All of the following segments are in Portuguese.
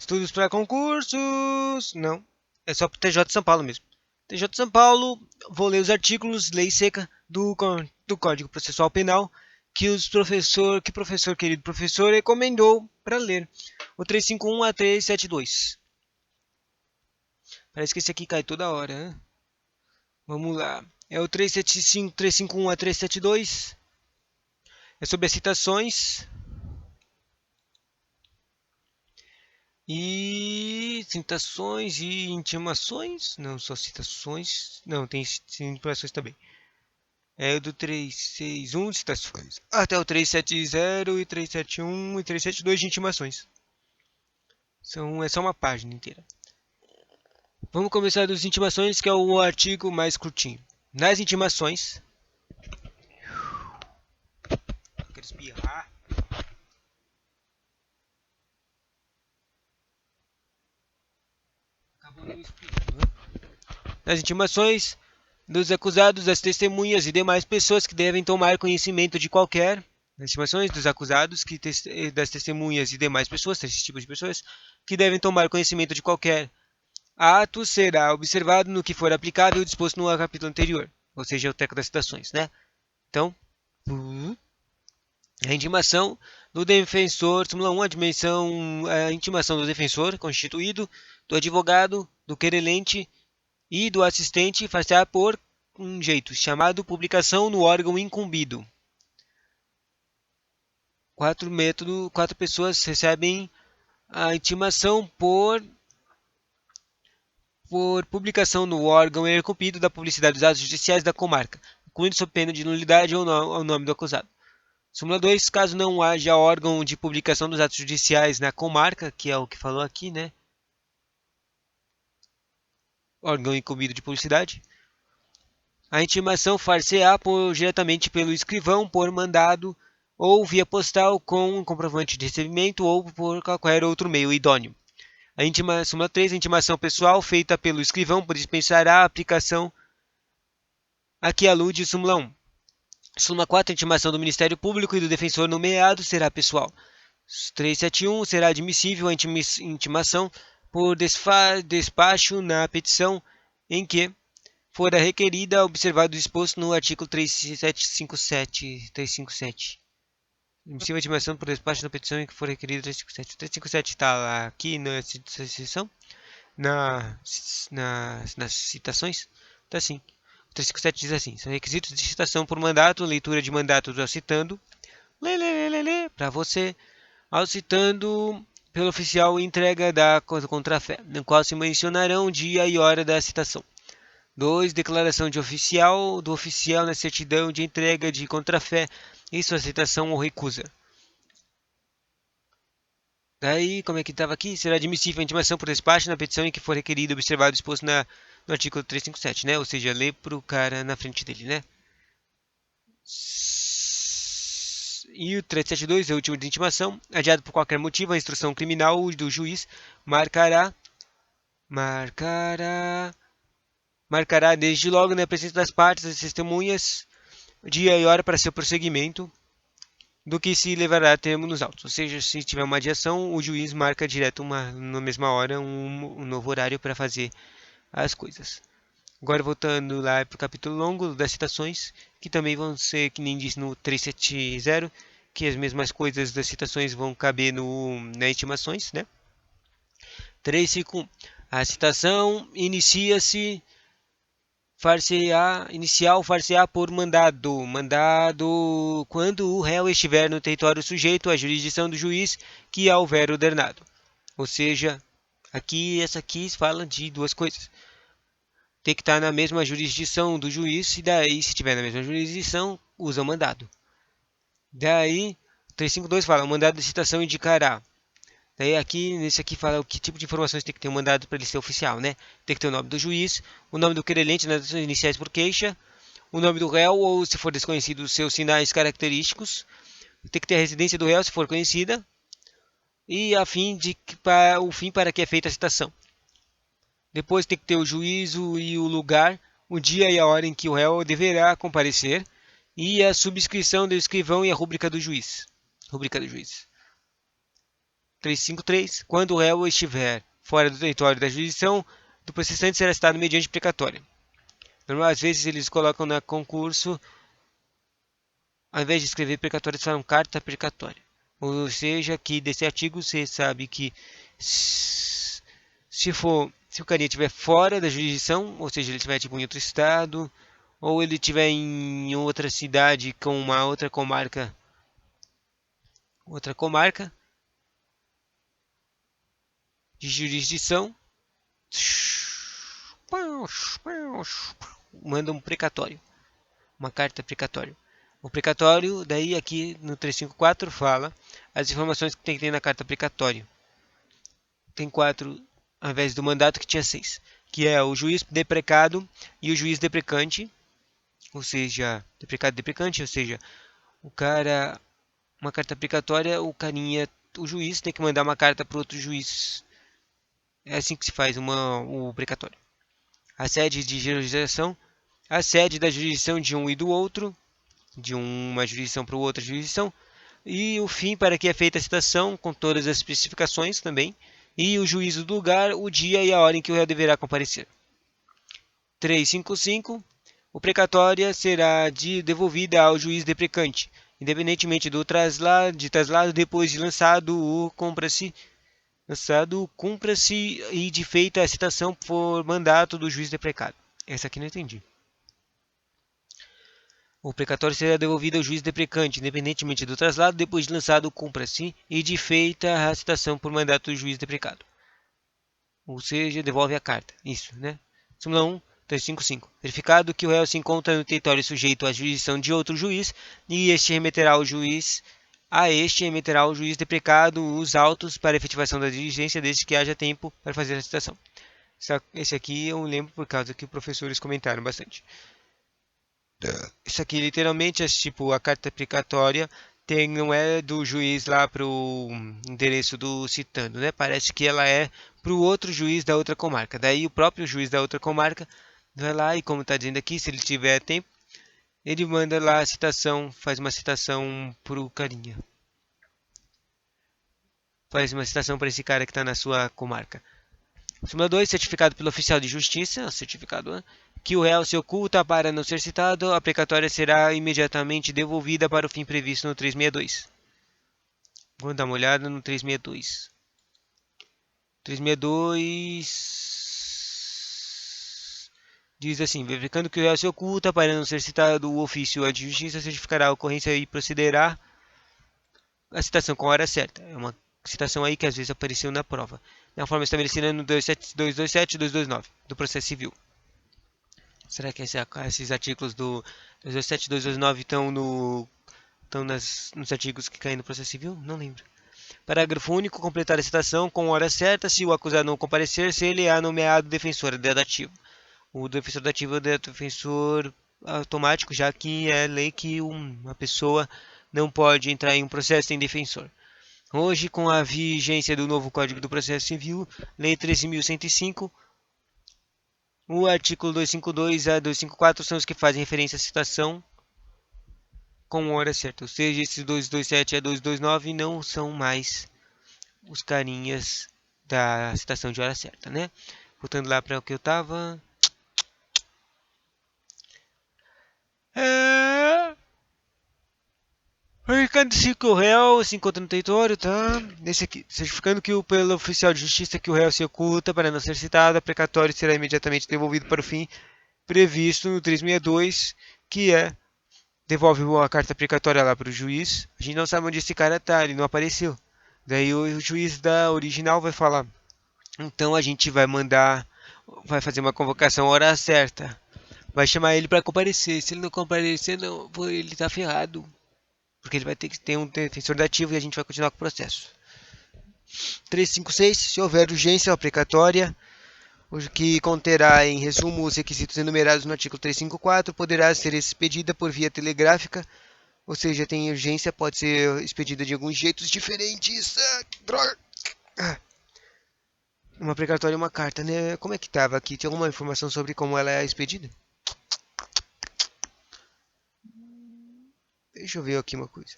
Estudos para concursos. Não. É só pro TJ de São Paulo mesmo. TJ de São Paulo, vou ler os artigos, lei seca do Código Processual Penal que professor, querido professor, recomendou para ler. O 351 a 372. Parece que esse aqui cai toda hora, né? Vamos lá. É o 375, 351 a 372. É sobre as citações. E citações e intimações? Não, só citações. Não, tem intimações também. É o do 361 citações. Até o 370 e 371 e 372 de intimações. É só uma página inteira. Vamos começar das intimações, que é o artigo mais curtinho. Nas intimações. Quero espirrar. Acabou meu espirro. Nas intimações dos acusados, das testemunhas e demais pessoas que devem tomar conhecimento de qualquer. Nas intimações dos acusados, das testemunhas e demais pessoas, esses tipos de pessoas, que devem tomar conhecimento de qualquer ato, será observado no que for aplicável disposto no capítulo anterior. Ou seja, o teco das citações, né? Então, a intimação do defensor, súmula 1, a intimação do defensor constituído, do advogado, do querelente e do assistente far-se-á por um jeito chamado publicação no órgão incumbido. Quatro pessoas recebem a intimação por publicação no órgão incumbido da publicidade dos atos judiciais da comarca, incluindo sob pena de nulidade ou ao nome do acusado. Súmula 2, caso não haja órgão de publicação dos atos judiciais na comarca, que é o que falou aqui, né? Órgão incumbido de publicidade. A intimação far-se-á diretamente pelo escrivão, por mandado ou via postal com um comprovante de recebimento ou por qualquer outro meio idôneo. Súmula 3, a intimação pessoal feita pelo escrivão dispensará a aplicação a que alude súmula 1. Súmula 4, a intimação do Ministério Público e do defensor nomeado será pessoal. 371, será admissível a intimação por despacho na petição em que fora requerida, observado o disposto no artigo 357. Admissível a intimação por despacho na petição em que for requerida 357. 357 está aqui nessa seção, nas citações, está assim. O 357 diz assim: são requisitos de citação por mandato, leitura de mandato do citando, para você, ao citando pelo oficial entrega da contrafé, no qual se mencionarão o dia e hora da citação. 2. Declaração do oficial na certidão de entrega de contrafé e sua aceitação ou recusa. Daí, como é que estava aqui? Será admissível a intimação por despacho na petição em que for requerido observado disposto no artigo 357, né? Ou seja, lê pro cara na frente dele, né? E o 372 é o último de intimação. Adiado por qualquer motivo, a instrução criminal do juiz marcará desde logo na presença das partes, das testemunhas, dia e hora para seu prosseguimento, do que se levará a termo nos autos. Ou seja, se tiver uma adiação, o juiz marca direto na mesma hora um novo horário para fazer as coisas. Agora voltando lá para o capítulo longo das citações, que também vão ser, que nem disse no 370, que as mesmas coisas das citações vão caber nas intimações, né? 351. A citação inicia-se far-se-á por mandado quando o réu estiver no território sujeito à jurisdição do juiz que a houver ordenado. Ou seja, essa aqui fala de duas coisas. Tem que estar na mesma jurisdição do juiz, e daí, se estiver na mesma jurisdição, usa o mandado. Daí, 352 fala, o mandado de citação indicará. Daí nesse aqui fala o que tipo de informações tem que ter um mandado para ele ser oficial, né? Tem que ter o nome do juiz, o nome do querelente nas iniciais por queixa, o nome do réu ou, se for desconhecido, os seus sinais característicos. Tem que ter a residência do réu, se for conhecida, e o fim para que é feita a citação. Depois tem que ter o juízo e o lugar, o dia e a hora em que o réu deverá comparecer, e a subscrição do escrivão e a rúbrica do juiz. 353. Quando o réu estiver fora do território da jurisdição do processante, será citado mediante precatório. Normal, às vezes eles colocam na concurso, ao invés de escrever precatório, eles falam carta precatória. Ou seja, que desse artigo você sabe que se o carinha estiver fora da jurisdição, ou seja, ele estiver tipo, em outro estado, ou ele estiver em outra cidade com uma outra comarca de jurisdição, manda um precatório, uma carta precatória. O precatório, daí aqui no 354 fala as informações que tem que ter na carta precatória. Tem 4 ao invés do mandato que tinha 6, que é o juiz deprecado e o juiz deprecante, ou seja, deprecado e deprecante, ou seja, o cara, uma carta precatória, o juiz tem que mandar uma carta para outro juiz. É assim que se faz o precatório. A sede de jurisdição, a sede da jurisdição de um e do outro, de uma jurisdição para outra jurisdição, e o fim para que é feita a citação, com todas as especificações também, e o juízo do lugar, o dia e a hora em que o réu deverá comparecer. 355. O precatória será devolvida ao juiz deprecante, independentemente do traslado depois de lançado cumpra-se e de feita a citação por mandato do juiz deprecado. Essa aqui não entendi. O precatório será devolvido ao juiz deprecante, independentemente do traslado, depois de lançado cumpra-se e de feita a citação por mandato do juiz deprecado. Ou seja, devolve a carta. Isso, né? Súmula 1, 355. Verificado que o réu se encontra no território sujeito à jurisdição de outro juiz, e este remeterá ao juiz deprecado os autos para efetivação da diligência, desde que haja tempo para fazer a citação. Esse aqui eu lembro por causa que os professores comentaram bastante. Isso aqui literalmente é tipo a carta precatória não é do juiz lá para o endereço do citando, né? Parece que ela é para o outro juiz da outra comarca. Daí o próprio juiz da outra comarca vai lá e, como está dizendo aqui, se ele tiver tempo, ele manda lá a citação, faz uma citação para o carinha. Faz uma citação para esse cara que está na sua comarca. Súmula 2, certificado pelo oficial de justiça, certificado, né? Que o réu se oculta para não ser citado, a precatória será imediatamente devolvida para o fim previsto no 362. Vamos dar uma olhada no 362. 362 diz assim: verificando que o réu se oculta para não ser citado, o ofício de justiça certificará a ocorrência e procederá a citação com a hora certa. É uma citação aí que às vezes apareceu na prova, na forma estabelecida no 227 e 229 do processo civil. Será que esses artigos do 227 e 229 estão nos artigos que caem no processo civil? Não lembro. Parágrafo único. Completar a citação com hora certa se o acusado não comparecer, se ele é nomeado defensor dativo. O defensor dativo é o defensor automático, já que é lei que uma pessoa não pode entrar em um processo sem defensor. Hoje, com a vigência do novo Código do Processo Civil, Lei 13.105, o artigo 252 a 254 são os que fazem referência à citação com hora certa. Ou seja, esses 227 a 229 não são mais os carinhas da citação de hora certa, né? Voltando lá para o que eu estava. Verificando-se que o réu se encontra no território, tá? Nesse aqui, certificando que pelo oficial de justiça que o réu se oculta para não ser citado, a precatório será imediatamente devolvido para o fim previsto no 362, que é devolve a carta precatória lá para o juiz. A gente não sabe onde esse cara tá, ele não apareceu. Daí o juiz da original vai falar: então a gente vai fazer uma convocação à hora certa. Vai chamar ele para comparecer. Se ele não comparecer, não, ele tá ferrado. Porque ele vai ter que ter um defensor dativo e a gente vai continuar com o processo. 356. Se houver urgência precatória, o que conterá em resumo os requisitos enumerados no artigo 354, poderá ser expedida por via telegráfica, ou seja, tem urgência, pode ser expedida de alguns jeitos diferentes. Droga! Uma precatória e uma carta, né? Como é que estava aqui? Tinha alguma informação sobre como ela é expedida? Deixa eu ver aqui uma coisa.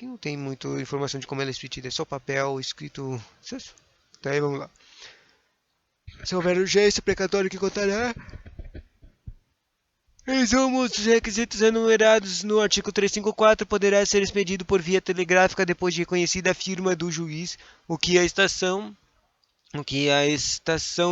aqui não tem muita informação de como ela é expedida, é só papel escrito. Daí vamos lá. Se houver urgência, precatório que contará. Resumo dos requisitos enumerados no artigo 354 poderá ser expedido por via telegráfica depois de reconhecida a firma do juiz, o que a estação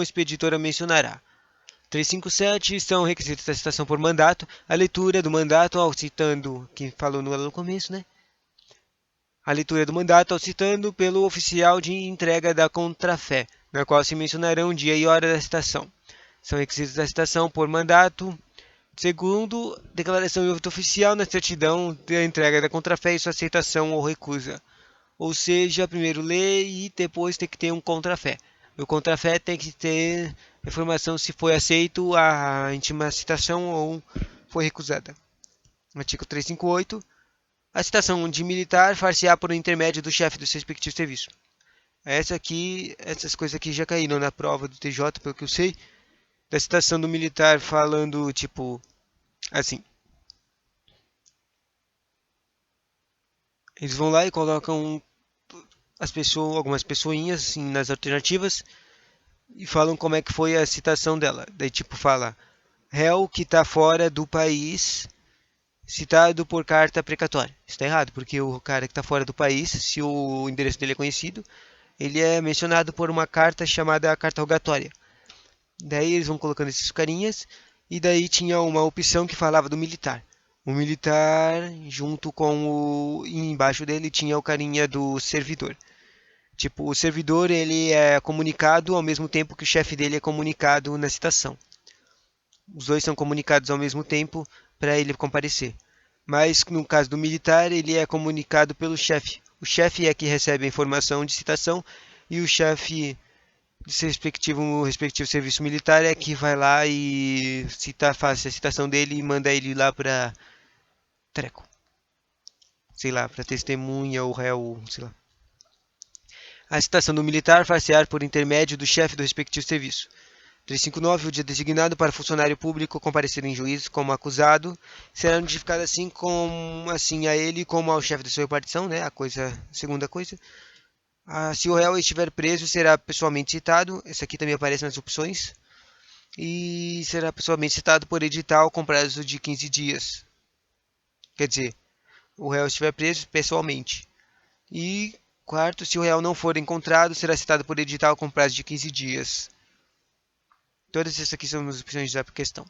expeditora mencionará. 357 são requisitos da citação por mandato, a leitura do mandato ao citando, que falou no começo, né? A leitura do mandato ao citando pelo oficial de entrega da contrafé, na qual se mencionarão dia e hora da citação. São requisitos da citação por mandato. Segundo, declaração em âmbito oficial na certidão da entrega da contrafé e sua aceitação ou recusa. Ou seja, primeiro lê e depois tem que ter um contrafé. O contrafé tem que ter informação se foi aceito a íntima citação ou foi recusada. Artigo 358. A citação de militar far-se-á por intermédio do chefe do seu respectivo serviço. Essas coisas aqui já caíram na prova do TJ, pelo que eu sei. Da citação do militar falando, tipo, assim. Eles vão lá e colocam algumas pessoinhas assim, nas alternativas e falam como é que foi a citação dela. Daí, tipo, fala, réu que está fora do país citado por carta precatória. Isso está errado, porque o cara que está fora do país, se o endereço dele é conhecido, ele é mencionado por uma carta chamada carta rogatória. Daí eles vão colocando esses carinhas, e daí tinha uma opção que falava do militar. O militar, junto com o... embaixo dele tinha o carinha do servidor. Tipo, o servidor ele é comunicado ao mesmo tempo que o chefe dele é comunicado na citação. Os dois são comunicados ao mesmo tempo para ele comparecer. Mas no caso do militar, ele é comunicado pelo chefe. O chefe é que recebe a informação de citação e o chefe do respectivo serviço militar é que vai lá e faz a citação dele e manda ele lá para treco. Sei lá, para testemunha ou réu, sei lá. A citação do militar far-se-á por intermédio do chefe do respectivo serviço. 359. O dia designado para funcionário público comparecer em juízo como acusado será notificado assim a ele como ao chefe da sua repartição, né? Segunda coisa. Se o réu estiver preso, será pessoalmente citado. Esse aqui também aparece nas opções. E será pessoalmente citado por edital com prazo de 15 dias. Quer dizer, o réu estiver preso pessoalmente. E quarto, se o réu não for encontrado, será citado por edital com prazo de 15 dias. Todas essas aqui são as opções da questão.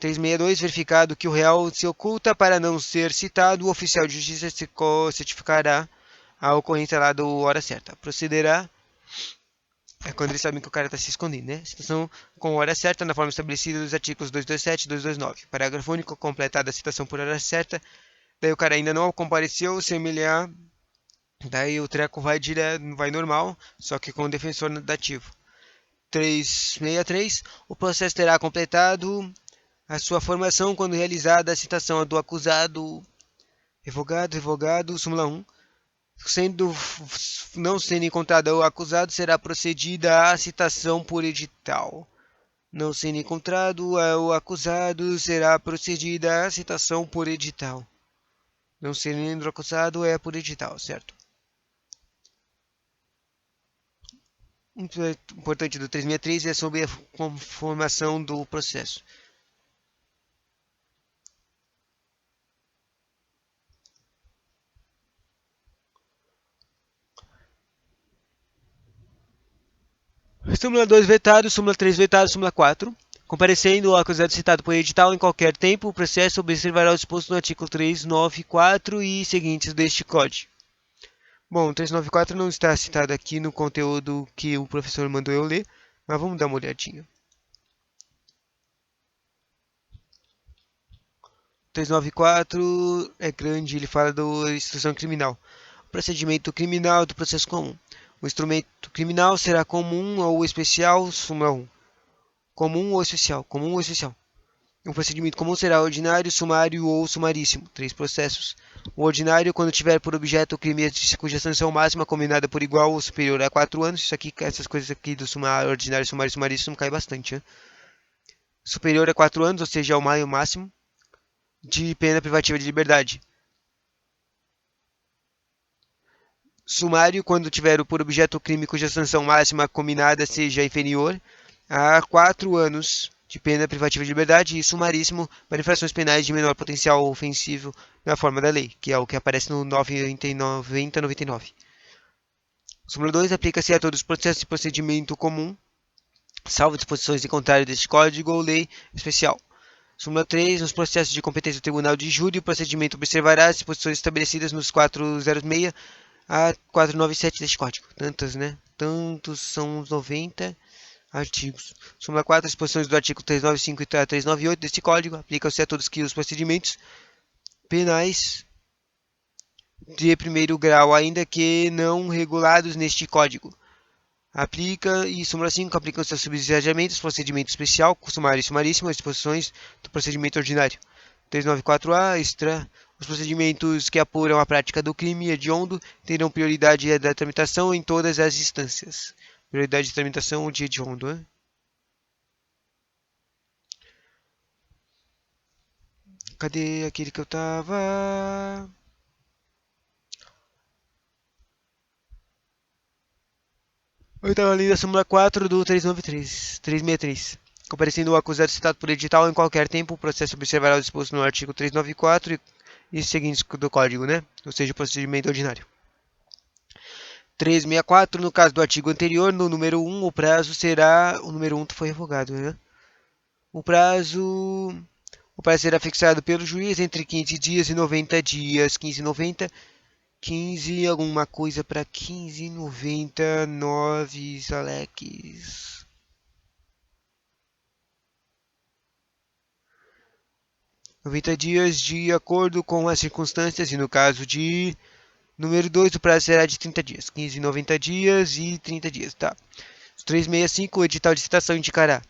362. Verificado que o réu se oculta para não ser citado, o oficial de justiça certificará a ocorrência lá do hora certa. Procederá. É quando eles sabem que o cara está se escondendo, né? Citação com hora certa na forma estabelecida dos artigos 227 e 229. Parágrafo único. Completada a citação por hora certa. Daí o cara ainda não compareceu, semelhar. Daí o treco vai direto, vai normal, só que com o defensor dativo. 363. O processo terá completado a sua formação quando realizada a citação do acusado, revogado, súmula 1. Não sendo encontrado o acusado, será procedida a citação por edital. Não sendo encontrado o acusado, será procedida a citação por edital. Não sendo acusado é por edital, certo? Importante do 363 é sobre a conformação do processo. Súmula 2 vetado, súmula 3 vetado, súmula 4. Comparecendo o acusado citado por edital em qualquer tempo, o processo observará o disposto no artigo 394 e seguintes deste Código. Bom, 394 não está citado aqui no conteúdo que o professor mandou eu ler, mas vamos dar uma olhadinha. 394 é grande, ele fala da instrução criminal. Procedimento criminal do processo comum. O instrumento criminal será comum ou especial, súmula 1. Comum ou especial, comum ou especial. O procedimento comum será ordinário, sumário ou sumaríssimo. 3 processos. O ordinário, quando tiver por objeto o crime cuja sanção máxima combinada por igual ou superior a 4 anos. Isso aqui, essas coisas aqui do sumário, ordinário, sumário e sumaríssimo cai bastante, né? Superior a 4 anos, ou seja, ao máximo de pena privativa de liberdade. Sumário, quando tiver por objeto o crime cuja sanção máxima combinada seja inferior a 4 anos de pena privativa de liberdade, e sumaríssimo para infrações penais de menor potencial ofensivo na forma da lei, que é o que aparece no 9099. Súmula 2 aplica-se a todos os processos de procedimento comum, salvo disposições em contrário deste código ou lei especial. Súmula 3. Nos processos de competência do Tribunal de Júri, o procedimento observará as disposições estabelecidas nos 406 a 497 deste código. Tantas, né? Tantos são os 90 artigos. Súmula 4. As disposições do artigo 395 e 398 deste código aplicam-se a todos que os procedimentos penais de primeiro grau, ainda que não regulados neste código. Súmula 5, aplicam-se subsidiariamente os procedimento especial, sumário e sumaríssimo, as disposições do procedimento ordinário. 394A, extra, os procedimentos que apuram a prática do crime hediondo terão prioridade da tramitação em todas as instâncias. Prioridade de tramitação de hediondo, né? Cadê aquele que eu tava? Eu estava lendo a súmula 4 do 363. Comparecendo o acusado citado por edital em qualquer tempo, o processo observará o disposto no artigo 394 e seguintes do Código, né? Ou seja, o procedimento ordinário. 364, no caso do artigo anterior, no número 1, o prazo será... O número 1 foi revogado, né? O prazo será fixado pelo juiz entre 15 dias e 90 dias. 15 e 90... 15, alguma coisa para 15,99, Alex. Noventa dias de acordo com as circunstâncias, e no caso de número 2, o prazo será de 30 dias. 15, 90 dias e 30 dias, tá? 365, o edital de citação indicará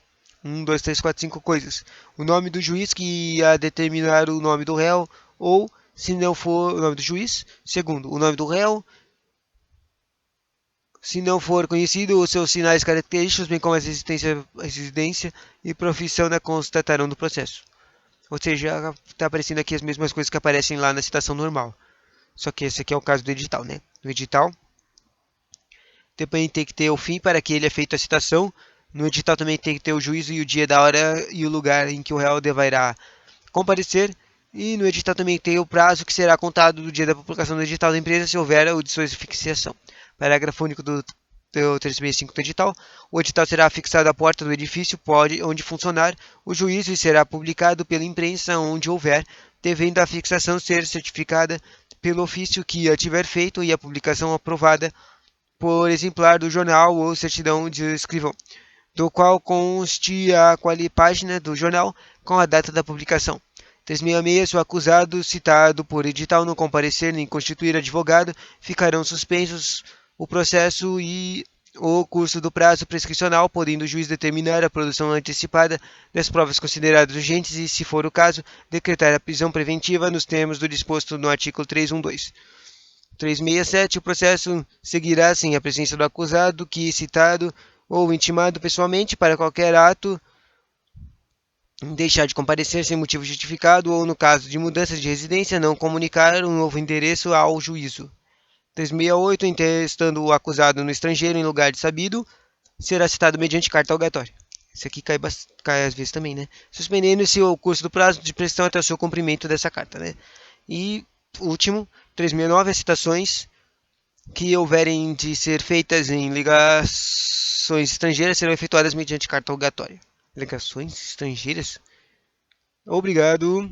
1, 2, 3, 4, 5 coisas. O nome do juiz que irá determinar o nome do réu, ou, se não for o nome do juiz, segundo, o nome do réu, se não for conhecido, os seus sinais característicos, bem como a residência e profissão da constatarão do processo. Ou seja, está aparecendo aqui as mesmas coisas que aparecem lá na citação normal. Só que esse aqui é o caso do edital, né? No edital, também tem que ter o fim para que ele é feito a citação. No edital também tem que ter o juízo e o dia da hora e o lugar em que o réu deverá comparecer. E no edital também tem o prazo que será contado do dia da publicação do edital da empresa, se houver audições de fixação. Parágrafo único do 365 do edital. O edital será fixado à porta do edifício onde funcionar o juízo e será publicado pela imprensa onde houver, devendo a fixação ser certificada pelo ofício que a tiver feito e a publicação aprovada por exemplar do jornal ou certidão de escrivão, do qual conste a página do jornal com a data da publicação. 366. Se o acusado citado por edital não comparecer nem constituir advogado, ficarão suspensos o processo e o curso do prazo prescricional, podendo o juiz determinar a produção antecipada das provas consideradas urgentes e, se for o caso, decretar a prisão preventiva nos termos do disposto no artigo 312. 367. O processo seguirá sem a presença do acusado, que citado ou intimado pessoalmente para qualquer ato deixar de comparecer sem motivo justificado ou, no caso de mudança de residência, não comunicar um novo endereço ao juízo. 368. Estando o acusado no estrangeiro em lugar de sabido, será citado mediante carta rogatória. Isso aqui cai às vezes também, né? Suspendendo-se o curso do prazo de prescrição até o seu cumprimento dessa carta, né? E, último, 369. As citações que houverem de ser feitas em ligações estrangeiras serão efetuadas mediante carta rogatória. Ligações estrangeiras? Obrigado.